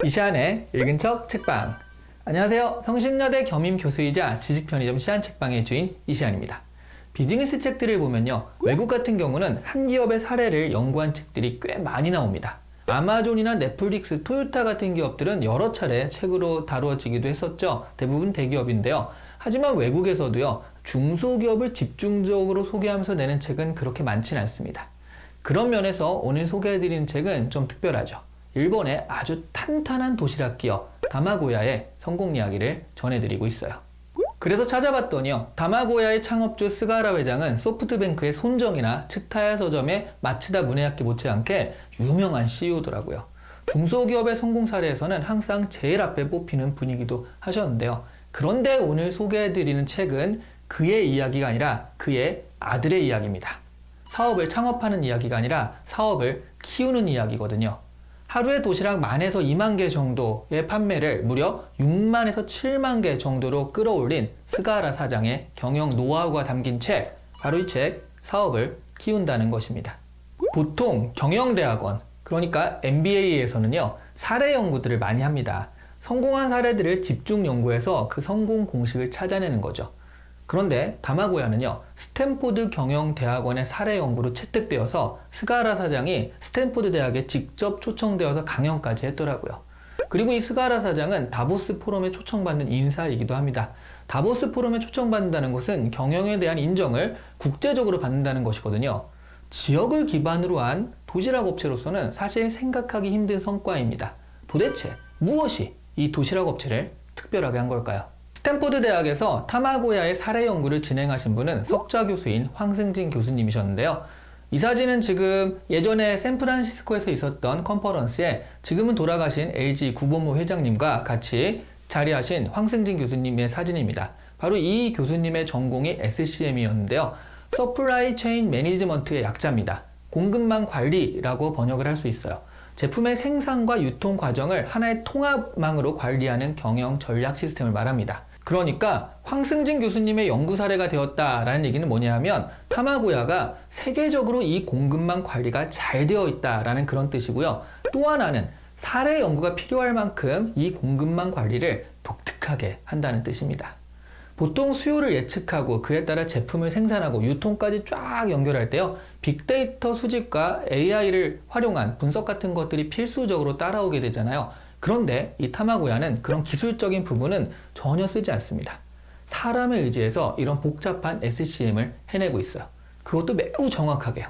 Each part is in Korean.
이시안의 읽은 척 책방. 안녕하세요. 성신여대 겸임 교수이자 지식편의점 시안책방의 주인 이시안입니다. 비즈니스 책들을 보면요, 외국 같은 경우는 한 기업의 사례를 연구한 책들이 꽤 많이 나옵니다. 아마존이나 넷플릭스, 토요타 같은 기업들은 여러 차례 책으로 다루어지기도 했었죠. 대부분 대기업인데요. 하지만 외국에서도요, 중소기업을 집중적으로 소개하면서 내는 책은 그렇게 많지는 않습니다. 그런 면에서 오늘 소개해드리는 책은 좀 특별하죠. 일본의 아주 탄탄한 도시락 기업 다마고야의 성공 이야기를 전해드리고 있어요. 그래서 찾아봤더니요, 다마고야의 창업주 스가라 회장은 소프트뱅크의 손정이나 츠타야 서점의 마츠다 무네야키 못지않게 유명한 CEO더라고요. 중소기업의 성공 사례에서는 항상 제일 앞에 뽑히는 분이기도 하셨는데요. 그런데 오늘 소개해드리는 책은 그의 이야기가 아니라 그의 아들의 이야기입니다. 사업을 창업하는 이야기가 아니라 사업을 키우는 이야기거든요. 하루에 도시락 10,000에서 20,000개 정도의 판매를 무려 60,000에서 70,000개 정도로 끌어올린 스가라 사장의 경영 노하우가 담긴 책, 바로 이 책, 사업을 키운다는 것입니다. 보통 경영대학원, 그러니까 MBA에서는요, 사례 연구들을 많이 합니다. 성공한 사례들을 집중 연구해서 그 성공 공식을 찾아내는 거죠. 그런데 다마고야는요, 스탠포드 경영대학원의 사례 연구로 채택되어서 스가라 사장이 스탠포드 대학에 직접 초청되어서 강연까지 했더라고요. 그리고 이 스가라 사장은 다보스 포럼에 초청받는 인사이기도 합니다. 다보스 포럼에 초청받는다는 것은 경영에 대한 인정을 국제적으로 받는다는 것이거든요. 지역을 기반으로 한 도시락 업체로서는 사실 생각하기 힘든 성과입니다. 도대체 무엇이 이 도시락 업체를 특별하게 한 걸까요? 스탠포드 대학에서 타마고야의 사례 연구를 진행하신 분은 석좌 교수인 황승진 교수님이셨는데요. 이 사진은 지금 예전에 샌프란시스코에서 있었던 컨퍼런스에 지금은 돌아가신 LG 구본모 회장님과 같이 자리하신 황승진 교수님의 사진입니다. 바로 이 교수님의 전공이 SCM이었는데요. 서플라이 체인 매니지먼트의 약자입니다. 공급망 관리라고 번역을 할 수 있어요. 제품의 생산과 유통 과정을 하나의 통합망으로 관리하는 경영 전략 시스템을 말합니다. 그러니까 황승진 교수님의 연구 사례가 되었다라는 얘기는 뭐냐 하면 타마고야가 세계적으로 이 공급망 관리가 잘 되어 있다라는 그런 뜻이고요. 또 하나는 사례 연구가 필요할 만큼 이 공급망 관리를 독특하게 한다는 뜻입니다. 보통 수요를 예측하고 그에 따라 제품을 생산하고 유통까지 쫙 연결할 때요, 빅데이터 수집과 AI를 활용한 분석 같은 것들이 필수적으로 따라오게 되잖아요. 그런데 이 타마고야는 그런 기술적인 부분은 전혀 쓰지 않습니다. 사람에 의지해서 이런 복잡한 SCM을 해내고 있어요. 그것도 매우 정확하게요.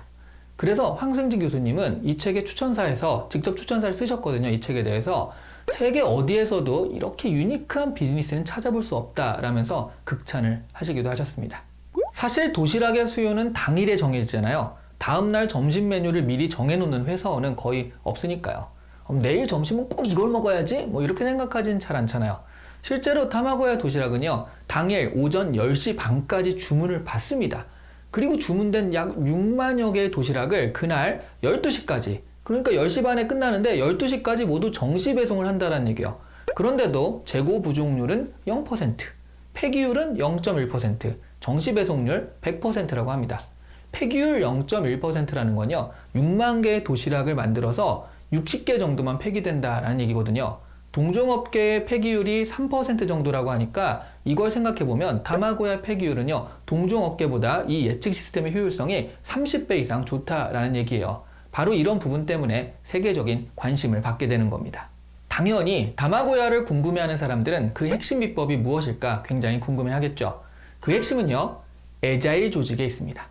그래서 황승진 교수님은 이 책의 추천사에서 직접 추천사를 쓰셨거든요. 이 책에 대해서 세계 어디에서도 이렇게 유니크한 비즈니스는 찾아볼 수 없다라면서 극찬을 하시기도 하셨습니다. 사실 도시락의 수요는 당일에 정해지잖아요. 다음날 점심 메뉴를 미리 정해놓는 회사원은 거의 없으니까요. 내일 점심은 꼭 이걸 먹어야지? 뭐 이렇게 생각하진 잘 않잖아요. 실제로 타마고야 도시락은요, 당일 오전 10시 반까지 주문을 받습니다. 그리고 주문된 약 60,000여 개의 도시락을 그날 12시까지, 그러니까 10시 반에 끝나는데 12시까지 모두 정시 배송을 한다는 얘기예요. 그런데도 재고 부족률은 0%, 폐기율은 0.1%, 정시 배송률 100%라고 합니다. 폐기율 0.1%라는 건요, 6만 개의 도시락을 만들어서 60개 정도만 폐기된다라는 얘기거든요. 동종업계의 폐기율이 3% 정도라고 하니까 이걸 생각해보면 다마고야 폐기율은요, 동종업계보다 이 예측 시스템의 효율성이 30배 이상 좋다라는 얘기예요. 바로 이런 부분 때문에 세계적인 관심을 받게 되는 겁니다. 당연히 다마고야를 궁금해하는 사람들은 그 핵심 비법이 무엇일까 굉장히 궁금해하겠죠. 그 핵심은요, 애자일 조직에 있습니다.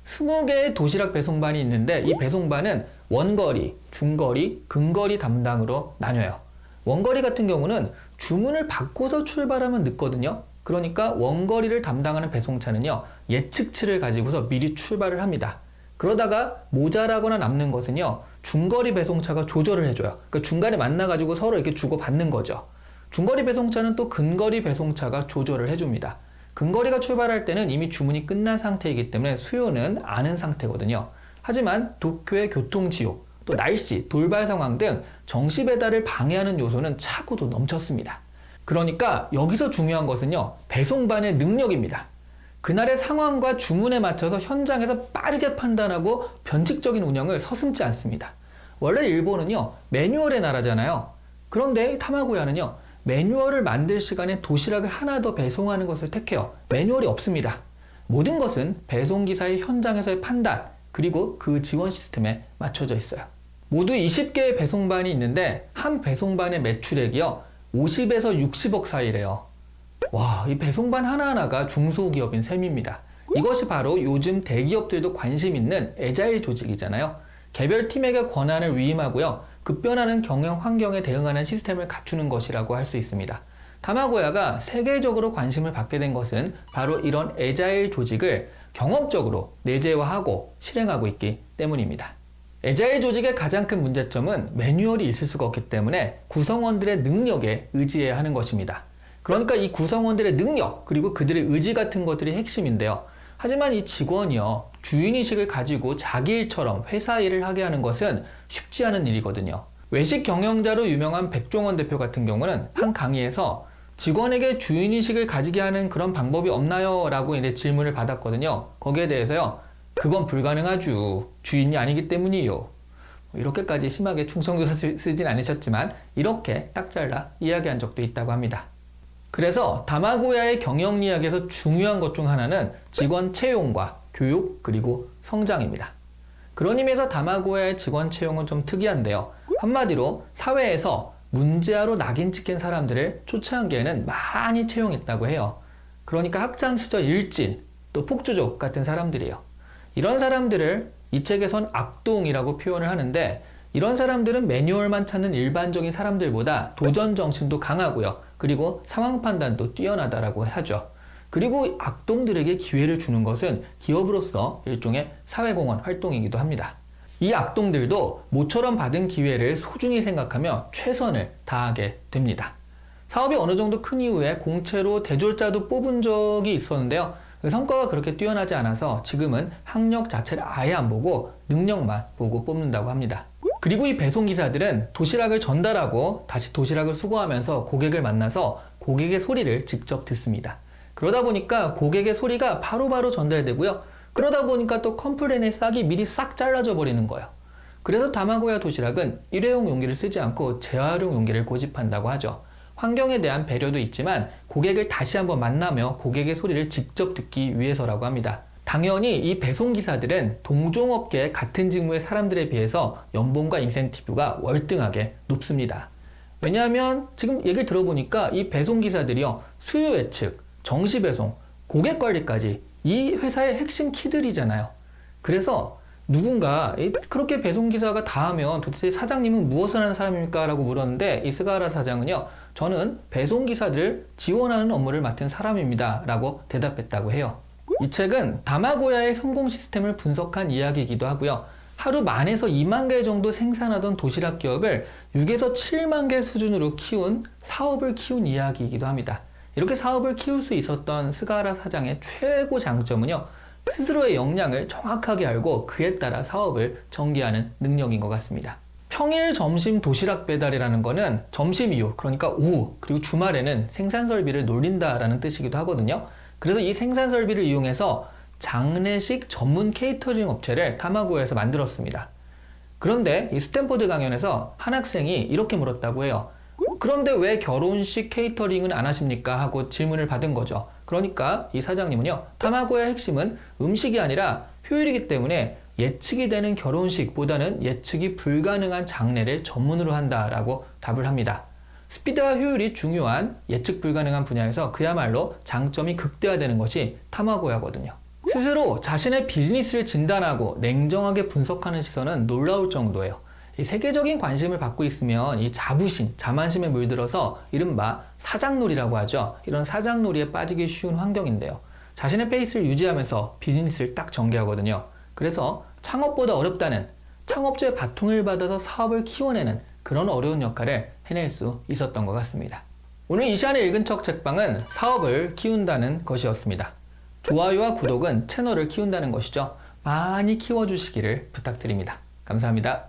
20개의 도시락 배송반이 있는데 이 배송반은 원거리, 중거리, 근거리 담당으로 나뉘어요. 원거리 같은 경우는 주문을 받고서 출발하면 늦거든요. 그러니까 원거리를 담당하는 배송차는요, 예측치를 가지고서 미리 출발을 합니다. 그러다가 모자라거나 남는 것은요, 중거리 배송차가 조절을 해줘요. 그러니까 중간에 만나가지고 서로 이렇게 주고받는 거죠. 중거리 배송차는 또 근거리 배송차가 조절을 해줍니다. 근거리가 출발할 때는 이미 주문이 끝난 상태이기 때문에 수요는 아는 상태거든요. 하지만 도쿄의 교통지옥, 또 날씨, 돌발 상황 등 정시 배달을 방해하는 요소는 차고도 넘쳤습니다. 그러니까 여기서 중요한 것은요, 배송반의 능력입니다. 그날의 상황과 주문에 맞춰서 현장에서 빠르게 판단하고 변칙적인 운영을 서슴지 않습니다. 원래 일본은요, 매뉴얼의 나라잖아요. 그런데 타마고야는요, 매뉴얼을 만들 시간에 도시락을 하나 더 배송하는 것을 택해요. 매뉴얼이 없습니다. 모든 것은 배송기사의 현장에서의 판단, 그리고 그 지원 시스템에 맞춰져 있어요. 모두 20개의 배송반이 있는데 한 배송반의 매출액이요, 50에서 60억 사이래요. 와, 이 배송반 하나하나가 중소기업인 셈입니다. 이것이 바로 요즘 대기업들도 관심 있는 애자일 조직이잖아요. 개별 팀에게 권한을 위임하고요, 급변하는 경영 환경에 대응하는 시스템을 갖추는 것이라고 할 수 있습니다. 타마고야가 세계적으로 관심을 받게 된 것은 바로 이런 애자일 조직을 경험적으로 내재화하고 실행하고 있기 때문입니다. 애자일 조직의 가장 큰 문제점은 매뉴얼이 있을 수가 없기 때문에 구성원들의 능력에 의지해야 하는 것입니다. 그러니까 이 구성원들의 능력, 그리고 그들의 의지 같은 것들이 핵심인데요. 하지만 이 직원이요, 주인의식을 가지고 자기 일처럼 회사 일을 하게 하는 것은 쉽지 않은 일이거든요. 외식 경영자로 유명한 백종원 대표 같은 경우는 한 강의에서 직원에게 주인의식을 가지게 하는 그런 방법이 없나요? 라고 이제 질문을 받았거든요. 거기에 대해서요, 그건 불가능하죠. 주인이 아니기 때문이요. 이렇게까지 심하게 충성조사 쓰진 않으셨지만 이렇게 딱 잘라 이야기한 적도 있다고 합니다. 그래서 타마고야의 경영 이야기에서 중요한 것 중 하나는 직원 채용과 교육, 그리고 성장입니다. 그런 의미에서 타마고야의 직원 채용은 좀 특이한데요. 한마디로 사회에서 문제아로 낙인 찍힌 사람들을 초창기에는 많이 채용했다고 해요. 그러니까 학창시절 일진, 또 폭주족 같은 사람들이에요. 이런 사람들을 이 책에선 악동이라고 표현을 하는데, 이런 사람들은 매뉴얼만 찾는 일반적인 사람들보다 도전 정신도 강하고요, 그리고 상황 판단도 뛰어나다라고 하죠. 그리고 악동들에게 기회를 주는 것은 기업으로서 일종의 사회공헌 활동이기도 합니다. 이 악동들도 모처럼 받은 기회를 소중히 생각하며 최선을 다하게 됩니다. 사업이 어느 정도 큰 이후에 공채로 대졸자도 뽑은 적이 있었는데요. 그 성과가 그렇게 뛰어나지 않아서 지금은 학력 자체를 아예 안 보고 능력만 보고 뽑는다고 합니다. 그리고 이 배송기사들은 도시락을 전달하고 다시 도시락을 수거하면서 고객을 만나서 고객의 소리를 직접 듣습니다. 그러다 보니까 고객의 소리가 바로바로 전달되고요. 그러다 보니까 또 컴플레인의 싹이 미리 싹 잘라져 버리는 거예요. 그래서 타마고야 도시락은 일회용 용기를 쓰지 않고 재활용 용기를 고집한다고 하죠. 환경에 대한 배려도 있지만 고객을 다시 한번 만나며 고객의 소리를 직접 듣기 위해서라고 합니다. 당연히 이 배송기사들은 동종업계 같은 직무의 사람들에 비해서 연봉과 인센티브가 월등하게 높습니다. 왜냐하면 지금 얘기를 들어보니까 이 배송기사들이요, 수요 예측, 정시 배송, 고객 관리까지 이 회사의 핵심 키들이잖아요. 그래서 누군가 그렇게 배송기사가 다 하면 도대체 사장님은 무엇을 하는 사람입니까? 라고 물었는데 이 스가하라 사장은요, 저는 배송기사들을 지원하는 업무를 맡은 사람입니다 라고 대답했다고 해요. 이 책은 타마고야의 성공 시스템을 분석한 이야기이기도 하고요. 하루 10,000에서 20,000개 정도 생산하던 도시락 기업을 6에서 7만 개 수준으로 키운 사업을 키운 이야기이기도 합니다. 이렇게 사업을 키울 수 있었던 스가하라 사장의 최고 장점은요, 스스로의 역량을 정확하게 알고 그에 따라 사업을 전개하는 능력인 것 같습니다. 평일 점심 도시락 배달이라는 거는 점심 이후, 그러니까 오후, 그리고 주말에는 생산 설비를 놀린다라는 뜻이기도 하거든요. 그래서 이 생산 설비를 이용해서 장례식 전문 케이터링 업체를 타마고야에서 만들었습니다. 그런데 이 스탠포드 강연에서 한 학생이 이렇게 물었다고 해요. 그런데 왜 결혼식 케이터링은 안 하십니까? 하고 질문을 받은 거죠. 그러니까 이 사장님은요, 타마고야의 핵심은 음식이 아니라 효율이기 때문에 예측이 되는 결혼식보다는 예측이 불가능한 장례를 전문으로 한다라고 답을 합니다. 스피드와 효율이 중요한 예측 불가능한 분야에서 그야말로 장점이 극대화되는 것이 타마고야거든요. 스스로 자신의 비즈니스를 진단하고 냉정하게 분석하는 시선은 놀라울 정도예요. 이 세계적인 관심을 받고 있으면 이 자부심, 자만심에 물들어서 이른바 사장놀이라고 하죠. 이런 사장놀이에 빠지기 쉬운 환경인데요. 자신의 페이스를 유지하면서 비즈니스를 딱 전개하거든요. 그래서 창업보다 어렵다는, 창업주의 바통을 받아서 사업을 키워내는 그런 어려운 역할을 해낼 수 있었던 것 같습니다. 오늘 이 시간에 읽은 척 책방은 사업을 키운다는 것이었습니다. 좋아요와 구독은 채널을 키운다는 것이죠. 많이 키워주시기를 부탁드립니다. 감사합니다.